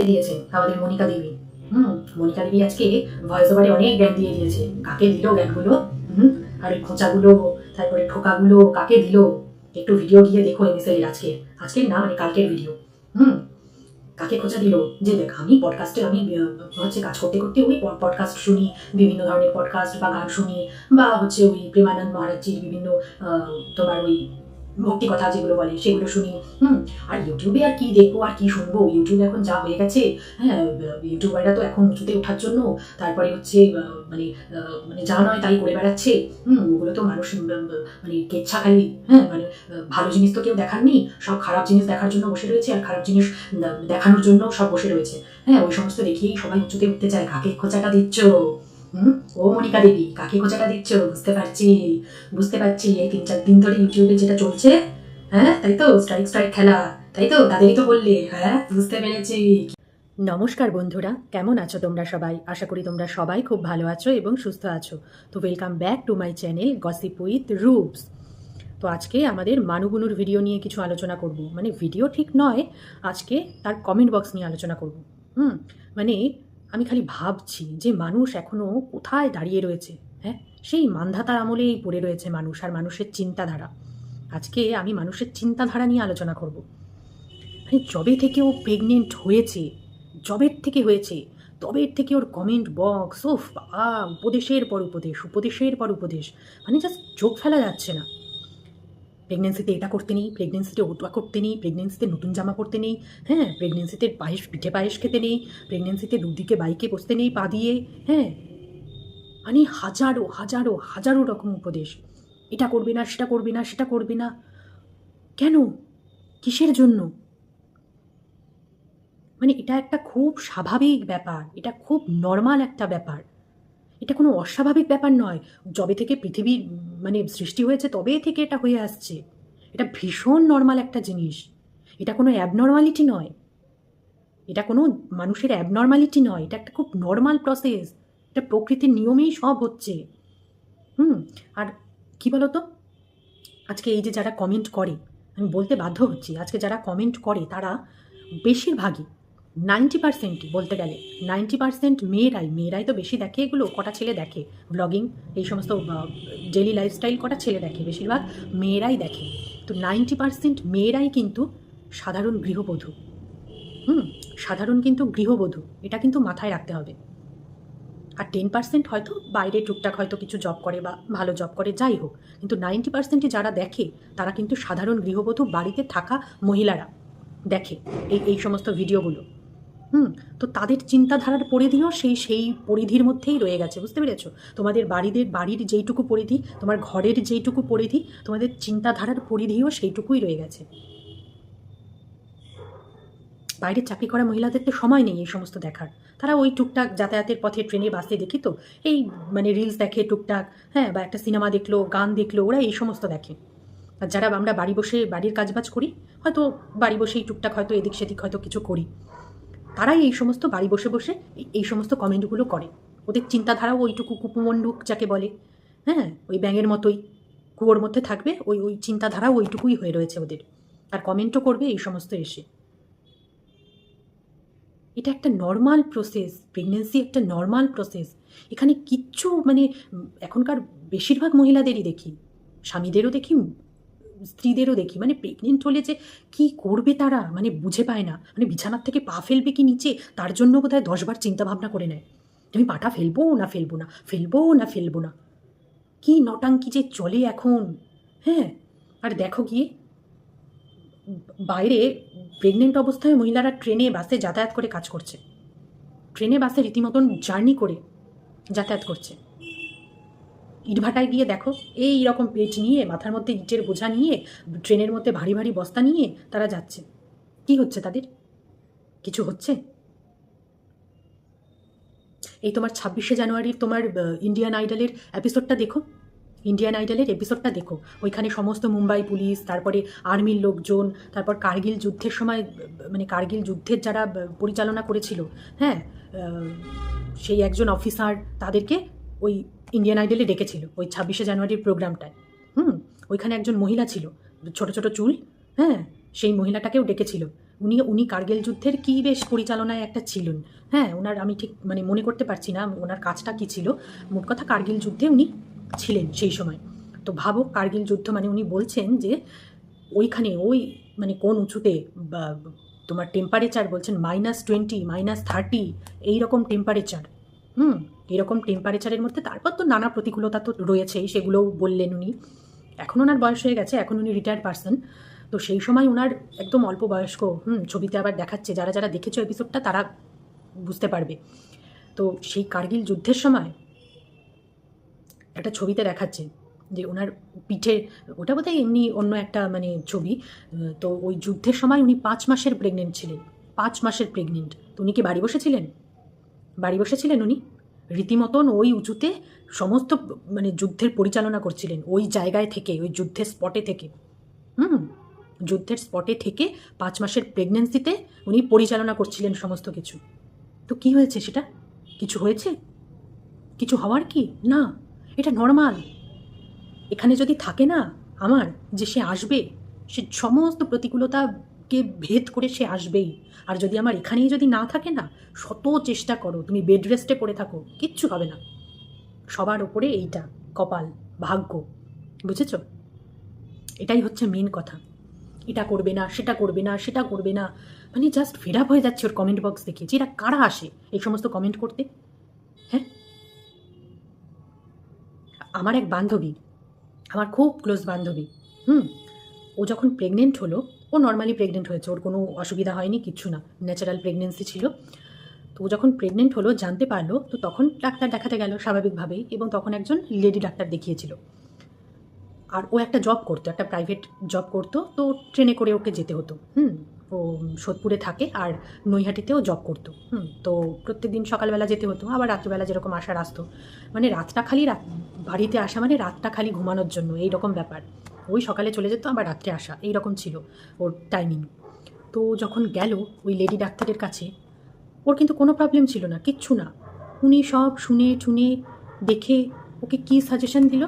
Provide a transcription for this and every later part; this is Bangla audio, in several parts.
দিয়েছে আমাদের মনিকা দেবী। মনিকা দেবী আজকে ভয়েস ওভারে অনেক জ্ঞান দিয়ে দিয়েছে। কাকে দিল জ্ঞানগুলো? আর ওই খোঁচাগুলো, তারপরে ঠোকাগুলো কাকে দিল? একটু ভিডিও গিয়ে দেখো এমএসএল এর আজকের না, মানে কালকের ভিডিও। কাকে খোঁচা দিল? যে দেখ, আমি পডকাস্টে আমি হচ্ছে কাজ করতে করতে ওই পডকাস্ট শুনি, বিভিন্ন ধরনের পডকাস্ট বা গান শুনি, বা হচ্ছে ওই প্রেমানন্দ মহারাজজির বিভিন্ন তোমার ওই ভক্তি কথা যেগুলো বলে সেগুলো শুনি। আর ইউটিউবে আর কি দেখবো আর কি শুনবো? ইউটিউব এখন যা হয়ে গেছে, হ্যাঁ, ইউটিউবাররা তো এখন উঁচুতে ওঠার জন্য তারপরে হচ্ছে মানে মানে যা নয় তাই করে বেড়াচ্ছে। ওগুলো তো মানুষ মানে কেচ্ছা খালি, হ্যাঁ, মানে ভালো জিনিস তো কেউ দেখাননি, সব খারাপ জিনিস দেখার জন্য বসে রয়েছে, আর খারাপ জিনিস দেখানোর জন্য সব বসে রয়েছে। হ্যাঁ, ওই সমস্ত দেখেই সবাই উঁচুতে উঠতে চায়। কাকে খোঁচাটা দিচ্ছ? ও মনিকা দেবী, কাকে খোঁচাটা দিচ্ছ? বুঝতে পারছি এই 3-4 দিন ধরে ইউটিউবে যেটা চলছে, হ্যাঁ, তাই তো স্ট্রাইক খেলা, তাই তো তাদেরই তো বললে। হ্যাঁ, বুঝতে পেরেছি। নমস্কার বন্ধুরা, কেমন আছো তোমরা সবাই? আশা করি তোমরা সবাই খুব ভালো আছো এবং সুস্থ আছো। তো welcome back to my channel gossip with রুপস। তো আজকে আমাদের মানুগুনুর ভিডিও নিয়ে কিছু আলোচনা করব। মানে ভিডিও ঠিক নয়, আজকে তার কমেন্ট বক্স নিয়ে আলোচনা করব। মানে আমি খালি ভাবছি যে মানুষ এখনও কোথায় দাঁড়িয়ে রয়েছে। হ্যাঁ, সেই মান্ধাতার আমলেই পড়ে রয়েছে মানুষ আর মানুষের চিন্তাধারা। আজকে আমি মানুষের চিন্তাধারা নিয়ে আলোচনা করব। মানে যবে থেকে ও প্রেগনেন্ট হয়েছে, জবের থেকে হয়েছে, তবের থেকে ওর কমেন্ট বক্স, ও বাবা, উপদেশের পর উপদেশ, উপদেশের পর উপদেশ, মানে জাস্ট চোখ ফেলা যাচ্ছে না। প্রেগনেন্সিতে এটা করতে নেই, প্রেগনেন্সিতে ওটা করতে নেই, প্রেগনেন্সিতে নতুন জামা পরতে নেই, হ্যাঁ, প্রেগনেন্সিতে পিঠে পায়েস খেতে নেই, প্রেগনেন্সিতে দুদিকে বাইকে বসতে নেই পা দিয়ে, হ্যাঁ, মানে হাজারো হাজারো হাজারো রকম উপদেশ। এটা করবে না, সেটা করবে না, সেটা করবে না। কেন? কিসের জন্য? মানে এটা একটা খুব স্বাভাবিক ব্যাপার, এটা খুব নর্মাল একটা ব্যাপার, এটা কোনো অস্বাভাবিক ব্যাপার নয়। যবে থেকে পৃথিবীর মানে সৃষ্টি হয়েছে তবে থেকে এটা হয়ে আসছে। এটা ভীষণ নর্মাল একটা জিনিস, এটা কোনো অ্যাবনর্মালিটি নয়, এটা কোনো মানুষের অ্যাবনর্মালিটি নয়, এটা একটা খুব নর্মাল প্রসেস, এটা প্রকৃতির নিয়মেই সব হচ্ছে। আর কি বলতো, আজকে এই যে যারা কমেন্ট করে, আমি বলতে বাধ্য হচ্ছি, আজকে যারা কমেন্ট করে তারা বেশিরভাগই 90%ই বলতে গেলে 90% মেয়েরাই তো বেশি দেখে এগুলো। কটা ছেলে দেখে ব্লগিং, এই সমস্ত ডেলি লাইফস্টাইল কটা ছেলে দেখে? বেশিরভাগ মেয়েরাই দেখে। তো 90% মেয়েরাই কিন্তু সাধারণ গৃহবধূ। সাধারণ কিন্তু গৃহবধূ, এটা কিন্তু মাথায় রাখতে হবে। আর 10% হয়তো বাইরে টুকটাক হয়তো কিছু জব করে বা ভালো জব করে, যাই হোক, কিন্তু 90%ই যারা দেখে তারা কিন্তু সাধারণ গৃহবধূ, বাড়িতে থাকা মহিলারা দেখে এই সমস্ত ভিডিওগুলো। তো তাদের চিন্তাধারার পরিধিও সেই পরিধির মধ্যেই রয়ে গেছে, বুঝতে পেরেছো? তোমাদের বাড়ির যেইটুকু পরিধি, তোমার ঘরের যেইটুকু পরিধি, তোমাদের চিন্তাধারার পরিধিও সেইটুকুই রয়ে গেছে। বাইরে চাকরি করা মহিলাদের তো সময় নেই এই সমস্ত দেখার। তারা ওই টুকটাক যাতায়াতের পথে ট্রেনে বাসে দেখি তো এই মানে রিলস দেখে টুকটাক, হ্যাঁ, বা একটা সিনেমা দেখলো, গান দেখলো, ওরা এই সমস্ত দেখে। আর যারা আমরা বাড়ি বসে বাড়ির কাজবাজ করি, হয়তো বাড়ি বসেই টুকটাক হয়তো এদিক সেদিক হয়তো কিছু করি, তারাই এই সমস্ত বাড়ি বসে বসে এই সমস্ত কমেন্টগুলো করে। ওদের চিন্তাধারাও ওইটুকু কুপমণ্ডুক যাকে বলে, হ্যাঁ, ওই ব্যাঙের মতোই কুয়োর মধ্যে থাকবে, ওই চিন্তাধারাও ওইটুকুই হয়ে রয়েছে ওদের। আর কমেন্টও করবে এই সমস্ত এসে। এটা একটা নর্মাল প্রসেস, প্রেগনেন্সি একটা নর্মাল প্রসেস। এখানে কিচ্ছু মানে এখনকার বেশিরভাগ মহিলাদেরই দেখি, স্বামীদেরও দেখি, স্ত্রীদেরও দেখি, মানে প্রেগনেন্ট হলে যে কী করবে তারা মানে বুঝে পায় না। মানে বিছানার থেকে পা ফেলবে কি নিচে, তার জন্য বোধহয় 10বার চিন্তাভাবনা করে নেয়, আমি পাটা ফেলবো না ফেলবো না, ফেলবো না ফেলবো না। কী নটাঙ্কি যে চলে এখন, হ্যাঁ। আর দেখো গিয়ে বাইরে প্রেগনেন্ট অবস্থায় মহিলারা ট্রেনে বাসে যাতায়াত করে কাজ করছে, ট্রেনে বাসে রীতিমতন জার্নি করে যাতায়াত করছে। ইটভাটায় গিয়ে দেখো এই রকম পেট নিয়ে, মাথার মধ্যে ইটের বোঝা নিয়ে, ট্রেনের মধ্যে ভারী ভারী বস্তা নিয়ে তারা যাচ্ছে। কি হচ্ছে তাদের? কিছু হচ্ছে? এই তোমার 26শে জানুয়ারির তোমার ইন্ডিয়ান আইডলের এপিসোডটা দেখো, ইন্ডিয়ান আইডলের এপিসোডটা দেখো। ওইখানে সমস্ত মুম্বাই পুলিশ, তারপরে আর্মির লোকজন, তারপর কার্গিল যুদ্ধের সময় মানে কার্গিল যুদ্ধের যারা পরিচালনা করেছিল, হ্যাঁ, সেই একজন অফিসার, তাদেরকে ওই ইন্ডিয়ান আইডলে ডেকেছিল ওই 26শে জানুয়ারির প্রোগ্রামটায়। ওইখানে একজন মহিলা ছিল, ছোট ছোট চুল, হ্যাঁ, সেই মহিলাটাকেও ডেকেছিল। উনি উনি কার্গিল যুদ্ধের কী বেশ পরিচালনায় একটা ছিলেন। হ্যাঁ, ওনার আমি ঠিক মানে মনে করতে পারছি না ওনার কাজটা কী ছিল। মোট কথা কার্গিল যুদ্ধে উনি ছিলেন সেই সময়। তো ভাবো কার্গিল যুদ্ধ মানে উনি বলছেন যে ওইখানে ওই মানে কোন উঁচুতে বা তোমার টেম্পারেচার বলছেন -20 -30 এইরকম টেম্পারেচার। এরকম টেম্পারেচারের মধ্যে তারপর তো নানা প্রতিকূলতা তো রয়েছেই, সেগুলোও বললেন উনি। এখন ওনার বয়স হয়ে গেছে, এখন উনি রিটায়ার্ড পারসন। তো সেই সময় ওনার একদম অল্প বয়স্ক ছবিতে আবার দেখাচ্ছে, যারা যারা দেখেছো এপিসোডটা তারা বুঝতে পারবে। তো সেই কার্গিল যুদ্ধের সময় একটা ছবিতে দেখাচ্ছে যে ওনার পিঠে, ওটা বোধহয় এমনি অন্য একটা মানে ছবি। তো ওই যুদ্ধের সময় উনি 5 মাসের প্রেগনেন্ট ছিলেন, 5 মাসের প্রেগনেন্ট। তো উনি কি বাড়ি বসেছিলেন? বাড়ি বসেছিলেন উনি রীতিমতন ওই উঁচুতে সমস্ত মানে যুদ্ধের পরিচালনা করছিলেন ওই জায়গায় থেকে, ওই যুদ্ধের স্পটে থেকে। যুদ্ধের স্পটে থেকে 5 মাসের প্রেগনেন্সিতে উনি পরিচালনা করছিলেন সমস্ত কিছু। তো কি হয়েছে সেটা? কিছু হয়েছে? কিছু হওয়ার কি না, এটা নর্মাল। এখানে যদি থাকে না আমার যে সে আসবে, সে সমস্ত প্রতিকূলতাকে ভেদ করে সে আসবেই। আর যদি আমার এখানেই যদি না থাকে না, শত চেষ্টা করো, তুমি বেড রেস্টে পড়ে থাকো, কিচ্ছু হবে না। সবার ওপরে এইটা কপাল, ভাগ্য, বুঝেছ? এটাই হচ্ছে মেন কথা। এটা করবে না, সেটা করবে না, সেটা করবে না, মানে জাস্ট ফেড আপ হয়ে যাচ্ছে ওর কমেন্ট বক্স দেখে যে এরা কারা আসে এই সমস্ত কমেন্ট করতে। হ্যাঁ, আমার এক বান্ধবী, আমার খুব ক্লোজ বান্ধবী, ও যখন প্রেগনেন্ট হলো, ও নর্মালি প্রেগনেন্ট হয়েছে, ওর কোনো অসুবিধা হয়নি, কিচ্ছু না, ন্যাচারাল প্রেগনেন্সি ছিল। তো ও যখন প্রেগনেন্ট হলো জানতে পারলো, তো তখন ডাক্তার দেখাতে গেল স্বাভাবিকভাবেই, এবং তখন একজন লেডি ডাক্তার দেখিয়েছিল। আর ও একটা জব করতো, একটা প্রাইভেট জব করতো, তো ট্রেনে করে ওকে যেতে হতো। ও সোদপুরে থাকে আর নৈহাটিতেও জব করতো। তো প্রত্যেক দিন সকালবেলা যেতে হতো, আবার রাত্রিবেলা যেরকম আসার আসতো, মানে রাতটা খালি বাড়িতে আসা মানে রাতটা খালি ঘুমানোর জন্য, এই রকম ব্যাপার। ওই সকালে চলে যেত, আবার রাত্রে আসা, এই রকম ছিল ওর টাইমিং। তো যখন গেল ওই লেডি ডাক্তারের কাছে, ওর কিন্তু কোনো প্রবলেম ছিল না, কিচ্ছু না। উনি সব শুনে টুনে দেখে ওকে কী সাজেশন দিল,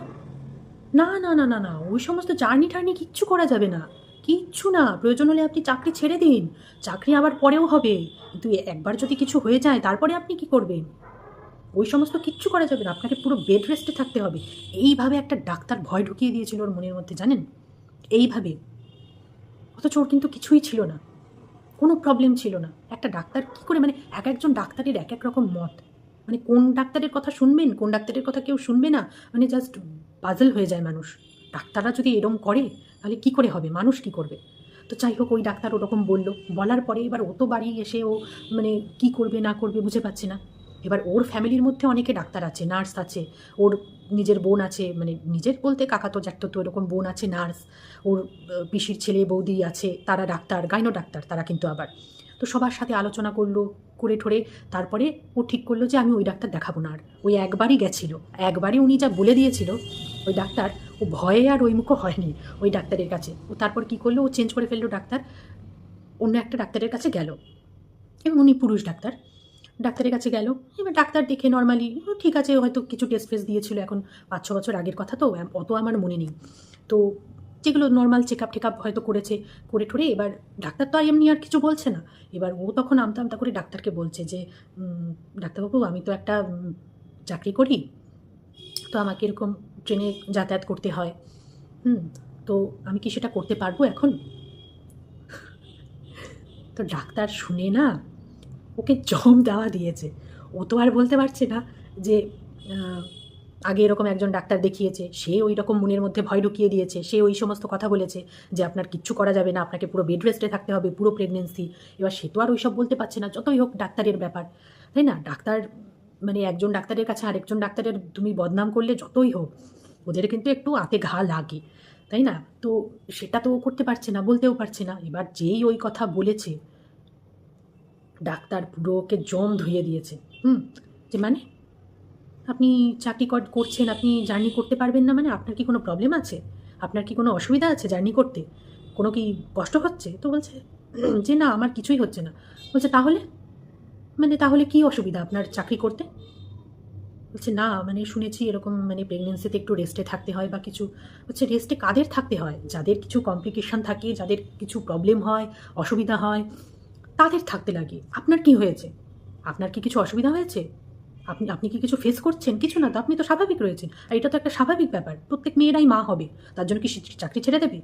না না না না না, ওই সমস্ত জার্নি টার্নি কিচ্ছু করা যাবে না, কিচ্ছু না। প্রয়োজন হলে আপনি চাকরি ছেড়ে দিন, চাকরি আবার পরেও হবে, কিন্তু একবার যদি কিছু হয়ে যায় তারপরে আপনি কি করবেন? ওই সমস্ত কিচ্ছু করা যাবে না, আপনাকে পুরো বেড রেস্টে থাকতে হবে। এইভাবে একটা ডাক্তার ভয় ঢুকিয়ে দিয়েছিল ওর মনের মধ্যে, জানেন? এইভাবে। অথচ ওর কিন্তু কিছুই ছিল না, কোনো প্রবলেম ছিল না। একটা ডাক্তার কী করে, মানে এক একজন ডাক্তারের এক এক রকম মত, মানে কোন ডাক্তারের কথা শুনবেন, কোন ডাক্তারের কথা কেউ শুনবে না, মানে জাস্ট পাজল হয়ে যায় মানুষ। ডাক্তাররা যদি এরকম করে তাহলে কি করে হবে, মানুষ কি করবে? তো যাই হোক, ওই ডাক্তার ওরকম বললো, বলার পরে এবার ও তো বাড়ি এসে ও মানে কি করবে না করবে বুঝে পাচ্ছে না। এবার ওর ফ্যামিলির মধ্যে অনেকে ডাক্তার আছে, নার্স আছে, ওর নিজের বোন আছে, মানে নিজের বলতে কাকাতো জ্যাঠতো এরকম বোন আছে নার্স, ওর পিসির ছেলে বৌদি আছে, তারা ডাক্তার, গাইনো ডাক্তার তারা কিন্তু আবার। তো সবার সাথে আলোচনা করলো, করে ঠোরে তারপরে ও ঠিক করলো যে আমি ওই ডাক্তার দেখাবো না আর। ওই একবারই গেছিলো, একবারই উনি যা বলে দিয়েছিল ওই ডাক্তার, ও ভয়ে আর ওই মুখও হয়নি ওই ডাক্তারের কাছে। ও তারপর কী করলো, ও চেঞ্জ করে ফেললো ডাক্তার, অন্য একটা ডাক্তারের কাছে গেল, এবং উনি পুরুষ ডাক্তার। ডাক্তারের কাছে গেল, এবার ডাক্তার দেখে নর্মালি ঠিক আছে, হয়তো কিছু টেস্ট ফেস্ট দিয়েছিল, এখন 5-6 বছর আগের কথা তো, অত আমার মনে নেই। তো যেগুলো নর্মাল চেক আপ টেকআপ হয়তো করেছে, করে ঠোরে এবার ডাক্তার তো আর এমনি আর কিছু বলছে না। এবার ও তখন আমতা আমতা করে ডাক্তারকে বলছে যে ডাক্তারবাবু, আমি তো একটা চাকরি করি, তো আমাকে এরকম ট্রেনে যাতায়াত করতে হয়, তো আমি কি সেটা করতে পারবো এখন? তো ডাক্তার শুনে না ওকে জম দেওয়া দিয়েছে। ও তো আর বলতে পারছে না যে আগে এরকম একজন ডাক্তার দেখিয়েছে, সে ওই রকম মনের মধ্যে ভয় ঢুকিয়ে দিয়েছে, সে ওই সমস্ত কথা বলেছে যে আপনার কিচ্ছু করা যাবে না, আপনাকে পুরো বেড রেস্টে থাকতে হবে পুরো প্রেগনেন্সি। এবার সে তো আর ওইসব বলতে পারছে না, যতই হোক ডাক্তারের ব্যাপার, তাই না? ডাক্তার মানে একজন ডাক্তারের কাছে আরেকজন ডাক্তারের তুমি বদনাম করলে যতই হোক ওদের কিন্তু একটু আতে ঘা লাগে, তাই না? তো সেটা তো ও করতে পারছে না, বলতেও পারছে না। এবার যেই ওই কথা বলেছে, ডাক্তার পুরো ওকে জম ধুয়ে দিয়েছে। যে মানে আপনি চাকরি করছেন, আপনি জার্নি করতে পারবেন না, মানে আপনার কি কোনো প্রবলেম আছে, আপনার কি কোনো অসুবিধা আছে জার্নি করতে, কোনো কি কষ্ট হচ্ছে? তো বলছে যে না, আমার কিছুই হচ্ছে না। বলছে তাহলে, মানে তাহলে কি অসুবিধা আপনার চাকরি করতে? বলছে না মানে শুনেছি এরকম মানে প্রেগনেন্সিতে একটু রেস্টে থাকতে হয় বা কিছু। হচ্ছে রেস্টে কাদের থাকতে হয়? যাদের কিছু কমপ্লিকেশান থাকে, যাদের কিছু প্রবলেম হয়, অসুবিধা হয়, তাদের থাকতে লাগে। আপনার কি হয়েছে? আপনার কি কিছু অসুবিধা হয়েছে? আপনি আপনি কি কিছু ফেস করছেন? কিছু না তো, আপনি তো স্বাভাবিক রয়েছেন। আর এটা তো একটা স্বাভাবিক ব্যাপার। প্রত্যেক মেয়েরাই মা হবে। তার জন্য কি সে চাকরি ছেড়ে দেবে?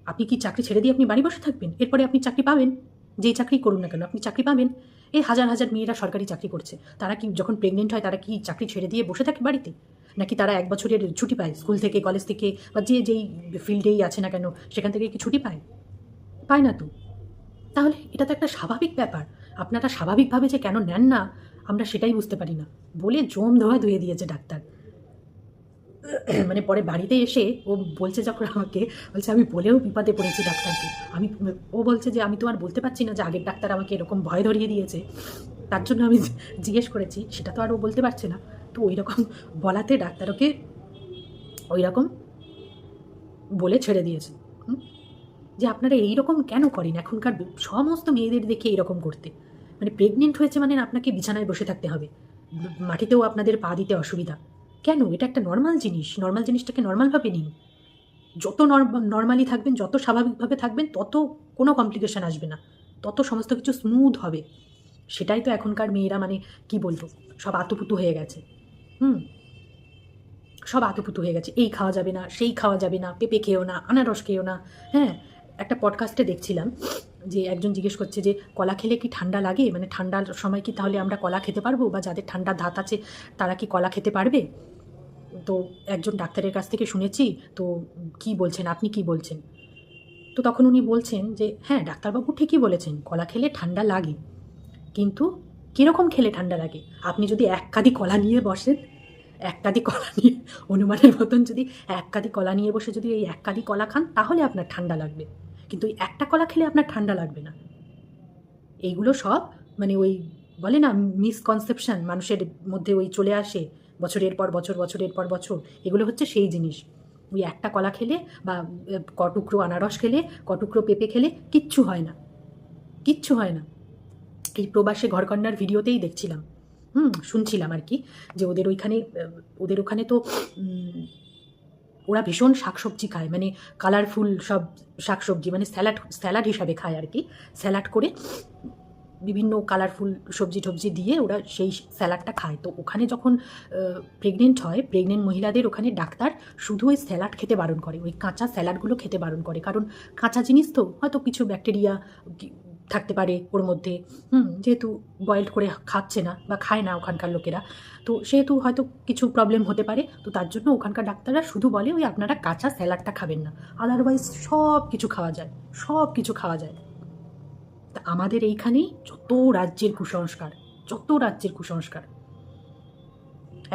আপনি কি চাকরি ছেড়ে দিয়ে আপনি বাড়ি বসে থাকবেন? এরপরে আপনি চাকরি পাবেন। যেই চাকরিই করুন না কেন আপনি চাকরি পাবেন। এই হাজার হাজার মেয়েরা সরকারি চাকরি করছে। তারা কি যখন প্রেগনেন্ট হয় তারা কি চাকরি ছেড়ে দিয়ে বসে থাকে বাড়িতে? নাকি তারা ১ বছরের ছুটি পায় স্কুল থেকে, কলেজ থেকে বা যেই ফিল্ডেই আছে না কেন সেখান থেকে কি ছুটি পায়? পায় না তো। তাহলে এটা তো একটা স্বাভাবিক ব্যাপার। আপনারা স্বাভাবিকভাবে যে কেন নেন না আমরা সেটাই বুঝতে পারি না। বলে জম ধোয়া ধুয়ে দিয়েছে ডাক্তার। মানে পরে বাড়িতে এসে ও বলছে যখন আমাকে, বলছে আমি বলেও বিপদে পড়েছি ডাক্তারকে। আমি ও বলছে যে আমি তো আর বলতে পারছি না যে আগের ডাক্তার আমাকে এরকম ভয় ধরিয়ে দিয়েছে, তার জন্য আমি জিজ্ঞেস করেছি। সেটা তো আর ও বলতে পারছে না। তো ওই রকম বলাতে ডাক্তার ওকে ওই রকম বলে ছেড়ে দিয়েছে। যে আপনারা এইরকম কেন করেন? এখনকার সমস্ত মেয়েদের দেখে এইরকম করতে। মানে প্রেগনেন্ট হয়েছে মানে আপনাকে বিছানায় বসে থাকতে হবে, মাটিতেও আপনাদের পা দিতে অসুবিধা। কেন? এটা একটা নর্মাল জিনিস। নর্মাল জিনিসটাকে নর্মালভাবে নিন। যত নর্মালি থাকবেন, যত স্বাভাবিকভাবে থাকবেন, তত কোনো কমপ্লিকেশান আসবে না, তত সমস্ত কিছু স্মুথ হবে। সেটাই তো এখনকার মেয়েরা মানে কি বলবো, সব আতুপুতু হয়ে গেছে। হুম, সব আতুপুতু হয়ে গেছে। এই খাওয়া যাবে না, সেই খাওয়া যাবে না, পেঁপে খেও না, আনারস খেও না। হ্যাঁ, একটা পডকাস্টে দেখছিলাম যে একজন জিজ্ঞেস করছে যে কলা খেলে কি ঠান্ডা লাগে? মানে ঠান্ডার সময় কি তাহলে আমরা কলা খেতে পারবো? বা যাদের ঠান্ডার ধাত আছে তারা কি কলা খেতে পারবে? তো একজন ডাক্তারের কাছ থেকে শুনেছি। তো কি বলছেন, আপনি কি বলছেন? তো তখন উনি বলছেন যে হ্যাঁ, ডাক্তারবাবু ঠিকই বলেছেন, কলা খেলে ঠান্ডা লাগে। কিন্তু কীরকম খেলে ঠান্ডা লাগে? আপনি যদি এক কাঁদি কলা নিয়ে বসেন, এক কাঁদি কলা নিয়ে হনুমানের মতন যদি এক কাঁদি কলা নিয়ে বসে যদি এই এক কাঁদি কলা খান, তাহলে আপনার ঠান্ডা লাগবে। কিন্তু ওই একটা কলা খেলে আপনার ঠান্ডা লাগবে না। এইগুলো সব মানে ওই বলে না মিসকনসেপশন মানুষের মধ্যে ওই চলে আসে বছরের পর বছর, বছরের পর বছর। এগুলো হচ্ছে সেই জিনিস। ওই একটা কলা খেলে বা কটুকরো আনারস খেলে, কটুকরো পেঁপে খেলে কিচ্ছু হয় না, কিচ্ছু হয় না। এই প্রবাসে ঘরকন্নার ভিডিওতেই দেখছিলাম, শুনছিলাম আর কি, যে ওদের ওখানে তো ওরা ভীষণ শাকসবজি খায়, মানে কালারফুল সব শাকসবজি, মানে স্যালাড স্যালাড হিসাবে খায় আর কি। স্যালাড করে বিভিন্ন কালারফুল সবজি টবজি দিয়ে ওরা সেই স্যালাডটা খায়। তো ওখানে যখন প্রেগনেন্ট হয়, প্রেগনেন্ট মহিলাদের ওখানে ডাক্তার শুধু ওই স্যালাড খেতে বারণ করে, ওই কাঁচা স্যালাডগুলো খেতে বারণ করে। কারণ কাঁচা জিনিস তো হয়তো কিছু ব্যাকটেরিয়া থাকতে পারে ওর মধ্যে। যেহেতু বয়েলড করে খাচ্ছে না বা খায় না ওখানকার লোকেরা, তো সেহেতু হয়তো কিছু প্রবলেম হতে পারে। তো তার জন্য ওখানকার ডাক্তাররা শুধু বলে ওই আপনারা কাঁচা স্যালাডটা খাবেন না, আদারওয়াইজ সব কিছু খাওয়া যায়, সব কিছু খাওয়া যায়। তা আমাদের এইখানেই যত রাজ্যের কুসংস্কার, যত রাজ্যের কুসংস্কার।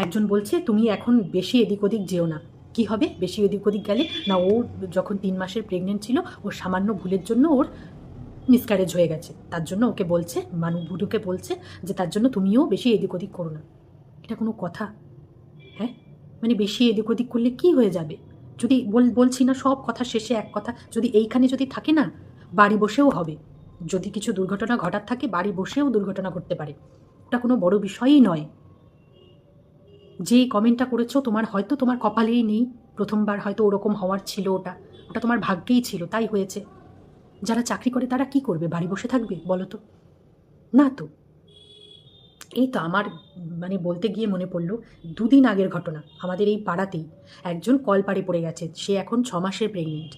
একজন বলছে তুমি এখন বেশি এদিক ওদিক যেও না। কি হবে বেশি এদিক ওদিক গেলে? না, ও যখন ৩ মাসের প্রেগনেন্ট ছিল, ওর সামান্য ভুলের জন্য ওর মিসক্যারেজ হয়ে গেছে। তার জন্য ওকে বলছে, বুধুকে বলছে যে তার জন্য তুমিও বেশি এদিক ওদিক করো না। এটা কোনো কথা? হ্যাঁ, মানে বেশি এদিক ওদিক করলে কি হয়ে যাবে? যদি বলছি না, সব কথা শেষে এক কথা, যদি এইখানে যদি থাকে না, বাড়ি বসেও হবে। যদি কিছু দুর্ঘটনা ঘটার থাকে, বাড়ি বসেও দুর্ঘটনা ঘটতে পারে। ওটা কোনো বড় বিষয়ই নয়। যে কমেন্টটা করেছো হয়তো তোমার কপালেই নেই, প্রথমবার হয়তো ওরকম হওয়ার ছিল, ওটা ওটা তোমার ভাগ্যেই ছিল, তাই হয়েছে। যারা চাকরি করে তারা কি করবে? বাড়ি বসে থাকবে বলো তো? না তো। এই তো আমার মানে বলতে গিয়ে মনে পড়লো ২ দিন আগের ঘটনা। আমাদের এই পাড়াতেই একজন কলপাড়ে পড়ে গেছে। সে এখন ৬ মাসের প্রেগনেন্ট।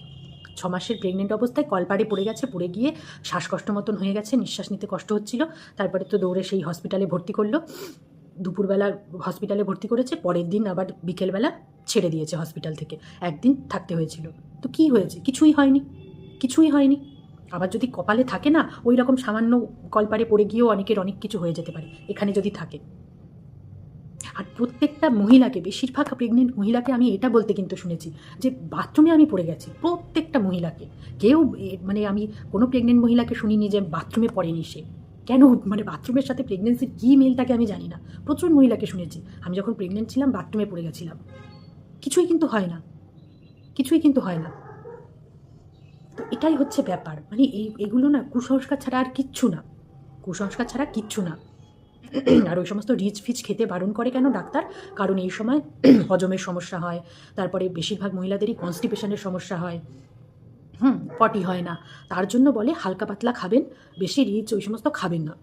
৬ মাসের প্রেগনেন্ট অবস্থায় কলপাড়ে পড়ে গেছে। পড়ে গিয়ে শ্বাসকষ্ট মতন হয়ে গেছে, নিঃশ্বাস নিতে কষ্ট হচ্ছিল। তারপরে তো দৌড়ে সেই হসপিটালে ভর্তি করলো। দুপুরবেলা হসপিটালে ভর্তি করেছে, পরের দিন আবার বিকেলবেলা ছেড়ে দিয়েছে হসপিটাল থেকে। ১ দিন থাকতে হয়েছিল। তো কী হয়েছে? কিছুই হয়নি, কিছুই হয়নি। আবার যদি কপালে থাকে না, ওই রকম সামান্য কলপারে পড়ে গিয়েও অনেকের অনেক কিছু হয়ে যেতে পারে এখানে যদি থাকে। আর প্রত্যেকটা মহিলাকে, বেশিরভাগ প্রেগনেন্ট মহিলাকে আমি এটা বলতে কিন্তু শুনেছি যে বাথরুমে আমি পড়ে গেছি। প্রত্যেকটা মহিলাকে, কেউ মানে আমি কোনো প্রেগনেন্ট মহিলাকে শুনিনি যে বাথরুমে পড়েনি সে। কেন? মানে বাথরুমের সাথে প্রেগনেন্সির কী মিলটাকে আমি জানি না। প্রচুর মহিলাকে শুনেছি আমি যখন প্রেগনেন্ট ছিলাম বাথরুমে পড়ে গেছিলাম। কিছুই কিন্তু হয় না, কিছুই কিন্তু হয় না। তো এটাই হচ্ছে ব্যাপার। মানে এগুলো না কুসংস্কার ছাড়া আর কিচ্ছু না, কুসংস্কার ছাড়া কিচ্ছু না। আর ওই সমস্ত রিচ ফিচ খেতে বারণ করে কেন ডাক্তার? কারণ এই সময় হজমের সমস্যা হয়, তারপরে বেশিরভাগ মহিলাদেরই কনস্টিপেশনের সমস্যা হয়, পটি হয় না, তার জন্য বলে হালকা পাতলা খাবেন, বেশি রিচ ওই সমস্ত খাবেন না।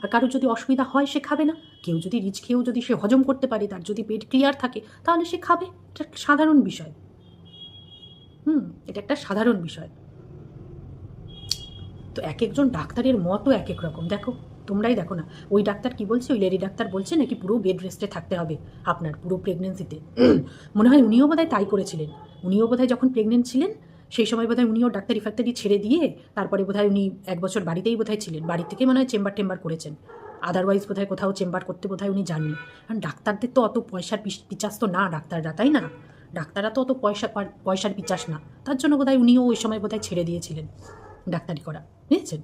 আর কারোর যদি অসুবিধা হয় সে খাবে না, কেউ যদি রিচ খেয়েও যদি সে হজম করতে পারে, তার যদি পেট ক্লিয়ার থাকে, তাহলে সে খাবে। এটা একটা সাধারণ বিষয়। এটা একটা সাধারণ বিষয়। তো এক একজন ডাক্তারের মতও এক এক রকম। দেখো, তোমরাই দেখো না, ওই ডাক্তার কি বলছে, ওই লেডি ডাক্তার বলছে নাকি পুরো বেড রেস্টে থাকতে হবে আপনার পুরো প্রেগনেন্সিতে। মনে হয় উনিও বোধহয় তাই করেছিলেন। উনিও বোধহয় যখন প্রেগনেন্ট ছিলেন সেই সময় বোধহয় উনিও ডাক্তারি ফাক্তারি ছেড়ে দিয়ে তারপরে বোধহয় উনি 1 বছর বাড়িতেই বোধহয় ছিলেন, বাড়ি থেকে মনে হয় চেম্বার টেম্বার করেছেন। আদারওয়াইজ বোধহয় কোথাও চেম্বার করতে বোধহয় উনি যাননি। কারণ ডাক্তারদের তো অত পয়সার পিচাস তো না ডাক্তাররা, তাই না? ডাক্তাররা তো অত পয়সার পিচাস না, তার জন্য বোধহয় উনিও ওই সময় বোধহয় ছেড়ে দিয়েছিলেন ডাক্তারি করা, বুঝেছেন?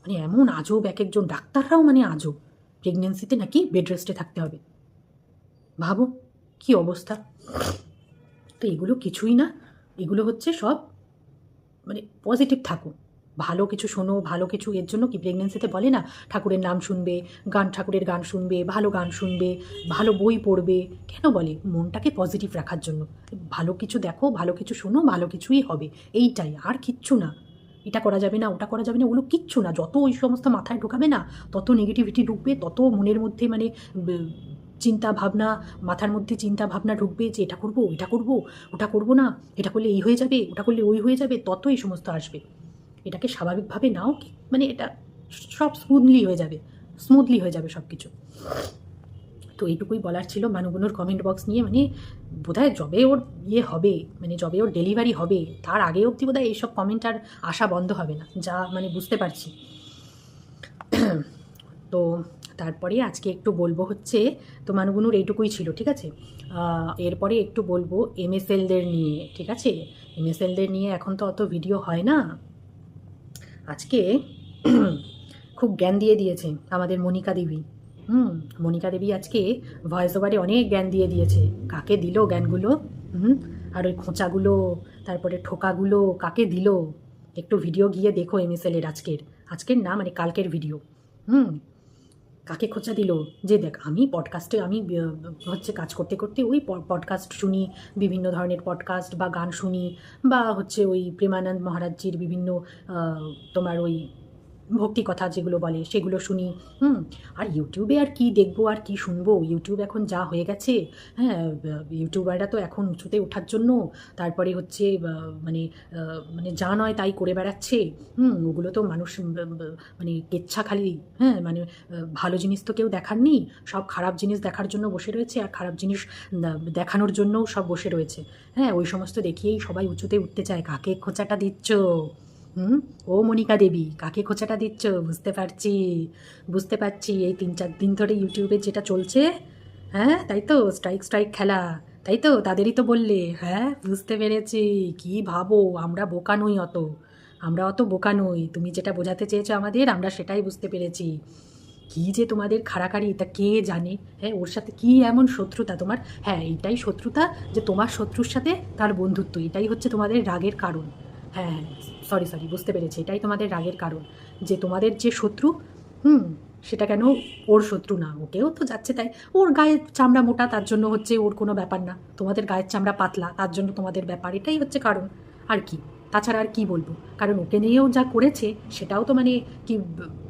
মানে এমন আজব এক একজন ডাক্তাররাও, মানে আজব। প্রেগনেন্সিতে নাকি বেড রেস্টে থাকতে হবে, ভাবো কি অবস্থা। তো এগুলো কিছুই না, এগুলো হচ্ছে সব মানে পজিটিভ থাকো, ভালো কিছু শোনো, ভালো কিছু। এর জন্য কি প্রেগনেন্সিতে বলে না ঠাকুরের নাম শুনবে, ঠাকুরের গান শুনবে, ভালো গান শুনবে, ভালো বই পড়বে? কেন বলে? মনটাকে পজিটিভ রাখার জন্য। ভালো কিছু দেখো, ভালো কিছু শোনো, ভালো কিছুই হবে, এইটাই, আর কিচ্ছু না। এটা করা যাবে না, ওটা করা যাবে না, ওগুলো কিচ্ছু না। যত ওই সমস্ত মাথায় ঢোকাবে না, তত নেগেটিভিটি ঢুকবে, তত মনের মধ্যে মানে চিন্তা ভাবনা, মাথার মধ্যে চিন্তা ভাবনা ঢুকবে যে এটা করবো, এটা করবো, ওটা করবো না, এটা করলে এই হয়ে যাবে, ওটা করলে ওই হয়ে যাবে, তত এই সমস্ত আসবে। এটাকে স্বাভাবিকভাবে নাও, মানে এটা সব স্মুথলি হয়ে যাবে সব কিছু। তো এইটুকুই বলার ছিল মানুগুনোর কমেন্ট বক্স নিয়ে। মানে বোধহয় যবে ওর হবে, মানে যবে ওর ডেলিভারি হবে তার আগে অবধি বোধহয় এইসব কমেন্ট আর আসা বন্ধ হবে না, যা মানে বুঝতে পারছি। তো তারপরে আজকে একটু বলবো হচ্ছে, তো মানুগুনুর এইটুকুই ছিল, ঠিক আছে? এরপরে একটু বলবো এমএসএলদের নিয়ে, ঠিক আছে? এমএসএলদের নিয়ে এখন তো অত ভিডিও হয় না। আজকে খুব জ্ঞান দিয়েছে আমাদের মনিকা দেবী। মনিকা দেবী আজকে ভয়েস ওভারে অনেক জ্ঞান দিয়েছে। কাকে দিল জ্ঞানগুলো? আর ওই খোঁচাগুলো, তারপরে ঠোকাগুলো কাকে দিল? একটু ভিডিও গিয়ে দেখো এমএসএলের আজকের না, মানে কালকের ভিডিও। কাকে খোঁচা দিল? যে দেখ, আমি পডকাস্টে আমি হচ্ছে কাজ করতে করতে ওই পডকাস্ট শুনি, বিভিন্ন ধরনের পডকাস্ট বা গান শুনি, বা হচ্ছে ওই প্রেমানন্দ মহারাজজির বিভিন্ন তোমার ওই ভক্তি কথা যেগুলো বলে সেগুলো শুনি। আর ইউটিউবে আর কি দেখবো আর কি শুনবো? ইউটিউব এখন যা হয়ে গেছে, হ্যাঁ, ইউটিউবাররা তো এখন উঁচুতে ওঠার জন্য তারপরে হচ্ছে মানে মানে যা নয় তাই করে বেড়াচ্ছে। ওগুলো তো মানুষ মানে কেচ্ছা খালি, হ্যাঁ, মানে ভালো জিনিস তো কেউ দেখার নেই, সব খারাপ জিনিস দেখার জন্য বসে রয়েছে, আর খারাপ জিনিস দেখানোর জন্যও সব বসে রয়েছে। হ্যাঁ, ওই সমস্ত দেখিয়েই সবাই উঁচুতে উঠতে চায়। কাকে খোঁচাটা দিচ্ছ? ও মনিকা দেবী, কাকে খোঁচাটা দিচ্ছ? বুঝতে পারছি এই 3-4 দিন ধরে ইউটিউবে যেটা চলছে, হ্যাঁ, তাই তো, স্ট্রাইক খেলা, তাই তো, তাদেরই তো বললে। হ্যাঁ, বুঝতে পেরেছি। কি ভাবো আমরা বোকা নই অত? আমরা অত বোকা নই, তুমি যেটা বোঝাতে চেয়েছো আমাদের, আমরা সেটাই বুঝতে পেরেছি। কি যে তোমাদের খাড়াখাড়ি, তা কে জানে? হ্যাঁ, ওর সাথে কি এমন শত্রুতা তোমার? হ্যাঁ, এইটাই শত্রুতা, যে তোমার শত্রুর সাথে তার বন্ধুত্ব, এটাই হচ্ছে তোমাদের রাগের কারণ। হ্যাঁ, সরি, বুঝতে পেরেছি, এটাই তোমাদের রাগের কারণ, যে তোমাদের যে শত্রু, সেটা কেন ওর শত্রু না? ওকেও তো যাচ্ছে তাই, ওর গায়ের চামড়া মোটা তার জন্য হচ্ছে ওর কোনো ব্যাপার না, তোমাদের গায়ের চামড়া পাতলা তার জন্য তোমাদের ব্যাপার, এটাই হচ্ছে কারণ। আর কি, তাছাড়া আর কি বলবো? কারণ ওকে নিয়েও যা করেছে সেটাও তো মানে কি,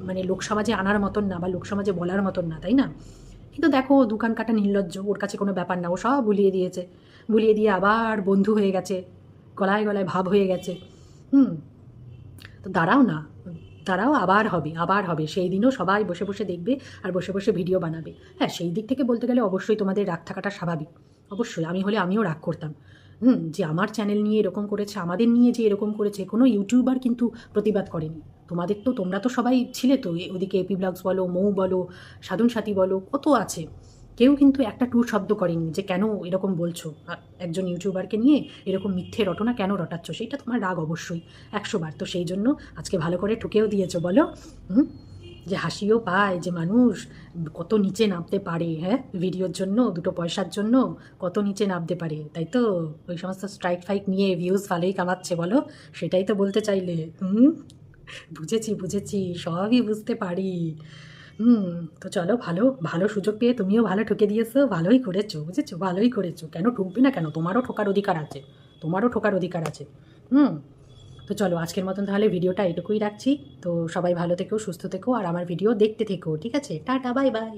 মানে লোকসমাজে আনার মতন না, বা লোকসমাজে বলার মতন না, তাই না? কিন্তু দেখো, দোকান কাটা নির্লজ্জ, ওর কাছে কোনো ব্যাপার না, ও সব ভুলিয়ে দিয়েছে, ভুলিয়ে দিয়ে আবার বন্ধু হয়ে গেছে, গলায় গলায় ভাব হয়ে গেছে। তো দাঁড়াও, আবার হবে সেই দিনও সবাই বসে বসে দেখবে আর বসে বসে ভিডিও বানাবে। হ্যাঁ, সেই দিক থেকে বলতে গেলে অবশ্যই তোমাদের রাগ থাকাটা স্বাভাবিক, অবশ্যই। আমি হলে আমিও রাগ করতাম, যে আমার চ্যানেল নিয়ে এরকম করেছে, আমাদের নিয়ে যে এরকম করেছে। কোনো ইউটিউবার কিন্তু প্রতিবাদ করেনি। তোমরা তো সবাই ছিলে তো, ওদিকে এপি ব্লগস বলো, মৌ বলো, সাধন সাথী বলো, কত আছে, কেউ কিন্তু একটা টু শব্দ করেনি যে কেন এরকম বলছো, একজন ইউটিউবারকে নিয়ে এরকম মিথ্যে রটনা কেন রটাচ্ছ। সেইটা তোমার রাগ অবশ্যই 100 বার। তো সেই জন্য আজকে ভালো করে ঠুকেও দিয়েছো, বলো। যে হাসিও পায়, যে মানুষ কত নিচে নামতে পারে, হ্যাঁ, ভিডিওর জন্য, 2 পয়সার জন্য কত নিচে নামতে পারে, তাই তো? ওই সমস্ত স্ট্রাইক ফাইক নিয়ে ভিউজ ভালোই কামাচ্ছে, বলো। সেটাই তো বলতে চাইলে। বুঝেছি, সবই বুঝতে পারি। হুম, তো চলো, ভালো ভালো সুযোগ পেয়ে তুমিও ভালো ঠকে দিয়েছো, ভালোই করেছো, বুঝেছো, ভালোই করেছো। কেন ঠকবি না কেন? তোমারও ঠকার অধিকার আছে, তোমারও ঠকার অধিকার আছে। হুম, তো চলো আজকের মতন তাহলে ভিডিওটা এটুকুই রাখছি। তো সবাই ভালো থেকো, সুস্থ থেকো, আর আমার ভিডিও দেখতে থেকো, ঠিক আছে? Tata, bye bye.